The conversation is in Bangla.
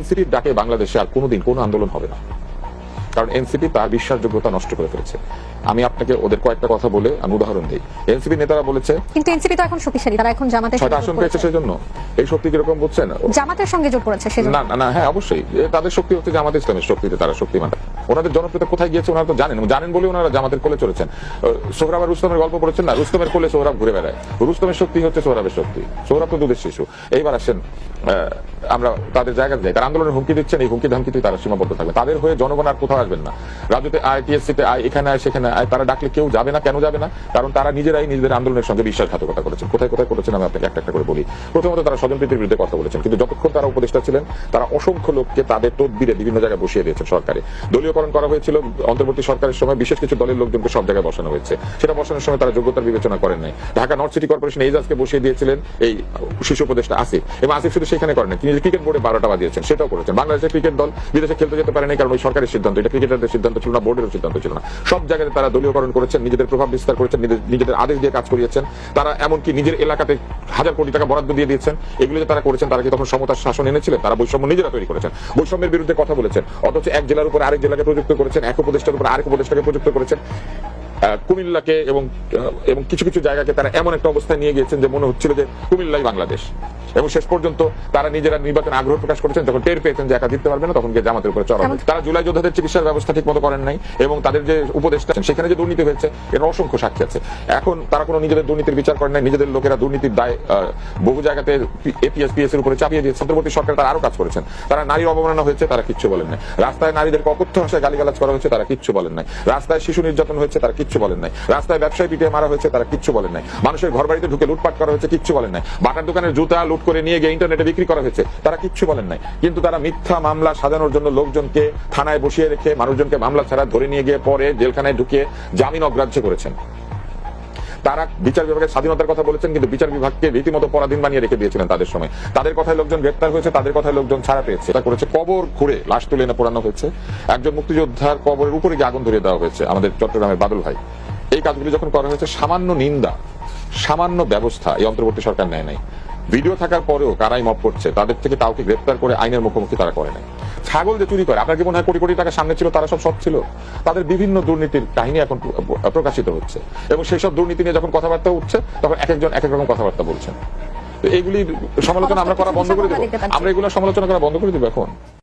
এনসিপির ডাকে বাংলাদেশে আর কোনোদিন কোনো আন্দোলন হবে না, কারণ এনসিপি তার বিশ্বাসযোগ্যতা নষ্ট করে ফেলেছে। আমি আপনাকে ওদের কয়েকটা কথা বলে আমি উদাহরণ দিই। এনসিপি নেতারা বলেছে, কিন্তু এনসিপি তো এখন শক্তিশালী, তারা এখন জামাতের 6টা আসন পেয়েছে, সেই জন্য এই শক্তি কিরকম বুঝছেন? জামাতের সঙ্গে জোট করেছে সেজন্য না না, হ্যাঁ অবশ্যই তাদের শক্তি হচ্ছে জামাত ইসলামের শক্তিতে তারা শক্তিমান। ওনাদের জনপ্রিয়তা কোথায় গিয়েছে ওনারা তো জানেন বলে ওনারা জামাতের কোলে চলেছেন। সোহরাব আর রুস্তমের গল্প পড়েছেন না, রুস্তমের কোলে সোহরাব ঘুরে বেড়ায়, রুস্তমের শক্তি হচ্ছে সোহরাবের শক্তি। সোহরাব তো দুধের শিশু। এইবার আসেন আমরা তাদের জায়গায় যাই, তারা আন্দোলনের হুমকি দিচ্ছেন, এই হুমকি ধামকিতে তারা সীমাবদ্ধ থাকবে। তাদের হয়ে জনগণ আর কোথাও আসবেন না, রাজুতে আয়, টিএসসিতে আয়, এখানে আয়, সেখানে আয়, তারা ডাকলে কেউ যাবে না। কেন যাবে না? কারণ তারা নিজেরাই নিজেদের আন্দোলনের সঙ্গে বিশ্বাসঘাতকতা করেছেন। কোথায় কোথায় করেছেন আমি আপনাকে একটা একটা করে বলি। প্রথমত তারা স্বজনপ্রীতির বিরুদ্ধে কথা বলেছেন, কিন্তু যতক্ষণ তারা উপদেষ্টা ছিলেন তারা অসংখ্য লোককে তাদের তদবিরে বিভিন্ন জায়গায় বসিয়ে দিয়েছেন। সরকারে দলীয়করণ করা হয়েছিল, অন্তর্বর্তী সরকারের সময় বিশেষ কিছু দলের লোকজনকে সব জায়গায় বসানো হয়েছে। সেটা বসানোর সময় তারা যোগ্যতার বিবেচনা করেন নাই। ঢাকা নর্থ সিটি কর্পোরেশন এজাজকে বসিয়ে দিয়েছিলেন এই শীর্ষ উপদেষ্টা আসিফ, এবং আসিফ শুধু সেখানে করেন, তিনি ক্রিকেট বোর্ডে 12টা বাজিয়েছেন, সেটাও করেছেন। বাংলাদেশের ক্রিকেট দল বিদেশে খেলতে যেতে পারেনি, কারণ ওই সরকারের সিদ্ধান্ত, এটা ক্রিকেটারদের সিদ্ধান্ত ছিল না, বোর্ডের সিদ্ধান্ত ছিল না। সব জায়গায় তারা দলীয়করণ করেছেন, নিজেদের প্রভাব বিস্তার করেছেন, নিজেদের আদেশ দিয়ে কাজ করিয়েছেন। তারা এমনকি নিজের এলাকাতে 1000 কোটি টাকা বরাদ্দ দিয়ে দিয়েছেন। এগুলো যে তারা করেছেন, তারা কি তখন সমতার শাসন এনেছিলেন? তারা বৈষম্য নিজেরা তৈরি করেছেন, বৈষম্যের বিরুদ্ধে কথা বলেছেন, অথচ এক জেলার উপর আরেক জেলাকে প্রযুক্ত করেছেন, এক উপদেষ্টার উপর আরেক উপদেষ্টাকে প্রযুক্ত করেছেন। কুমিল্লাকে এবং কিছু কিছু জায়গাকে তারা এমন একটা অবস্থায় নিয়ে গিয়েছেন যে মনে হচ্ছিল যে কুমিল্লাই বাংলাদেশ। এবং শেষ পর্যন্ত তারা নিজেরা নির্বাচনে আগ্রহ প্রকাশ করেছেন, যখন টের পেয়েছেন যে একা জিততে পারবে না, তখন গিয়ে জামাতের উপরে চড়াও। তারা জুলাই যোদ্ধাদের চিকিৎসার ব্যবস্থা ঠিক মতো করেন নাই, এবং তাদের যে উপদেষ্টা সেখানে যে দুর্নীতি হয়েছে এর অসংখ্য সাক্ষী আছে। এখন তারা কোনো নিজেদের দুর্নীতির বিচার করেন নাই, নিজেদের লোকেরা দুর্নীতির দায় বহু জায়গাতে এপিএস পিএস এর উপরে চাপিয়ে দিয়েছে। অন্তর্বর্তী সরকার তারা আরো কাজ করেছেন। তারা নারীর অবমাননা হয়েছে, তারা কিচ্ছু বলেন নাই। রাস্তায় নারীদেরকে অকথ্য ভাষায় গালিগালাজ করা হয়েছে, তারা কিচ্ছু বলেন নাই। রাস্তায় শিশু নির্যাতন হয়েছে, তারা কিচ্ছু বলেন নাই। রাস্তায় ব্যবসায়ী পিটিয়ে মারা হয়েছে, তারা কিচ্ছু বলেন নাই। মানুষের ঘর বাড়িতে ঢুকে লুটপাট করা হয়েছে, কিচ্ছু বলেন নাই। বাটার দোকানের জুতা লুট করে নিয়ে গিয়ে ইন্টারনেটে বিক্রি করা হয়েছে, তারা কিচ্ছু বলেন নাই। কিন্তু তারা মিথ্যা মামলা সাজানোর জন্য লোকজনকে থানায় বসিয়ে রেখে মানুষজনকে মামলা ছাড়া ধরে নিয়ে গিয়ে পরে জেলখানায় ঢুকিয়ে জামিন অগ্রাহ্য করেছেন। তারা বিচার বিভাগের স্বাধীনতার কথা বলেছেন, কিন্তু বিচার বিভাগকে রীতিমতো পরাধীন বানিয়ে রেখে দিয়েছিলেন তাদের সময়। তাদের কথায় লোকজন গ্রেপ্তার হয়েছে, তাদের কথায় লোকজন ছাড়া পেয়েছে। এটা করেছে কবর খুঁড়ে লাশ তুলে এনে পোড়ানো হয়েছে। একজন মুক্তিযোদ্ধার কবরের উপরে গিয়ে আগুন ধরিয়ে দেওয়া হয়েছে, আমাদের চট্টগ্রামের বাদল ভাই। এই কাজগুলি যখন করা হয়েছে, সামান্য নিন্দা, সামান্য ব্যবস্থা এই অন্তর্বর্তী সরকার নেয় নাই। ভিডিও থাকার পরেও কারাই মপ করছে, তাদের থেকে কাউকে গ্রেপ্তার করে আইনের মুখোমুখি তারা করে নাই। ছাগল যে চুরি করে, আপনার কি মনে হয় কোটি কোটি টাকা সামনে ছিল তারা সব সৎ ছিল? তাদের বিভিন্ন দুর্নীতির কাহিনী এখন প্রকাশিত হচ্ছে, এবং সেই সব দুর্নীতি নিয়ে যখন কথাবার্তা উঠছে তখন এক একজন এক এক রকম কথাবার্তা বলছেন। এইগুলির সমালোচনা আমরা করা বন্ধ করে দেবো, আমরা এগুলো সমালোচনা করা বন্ধ করে দেবো এখন।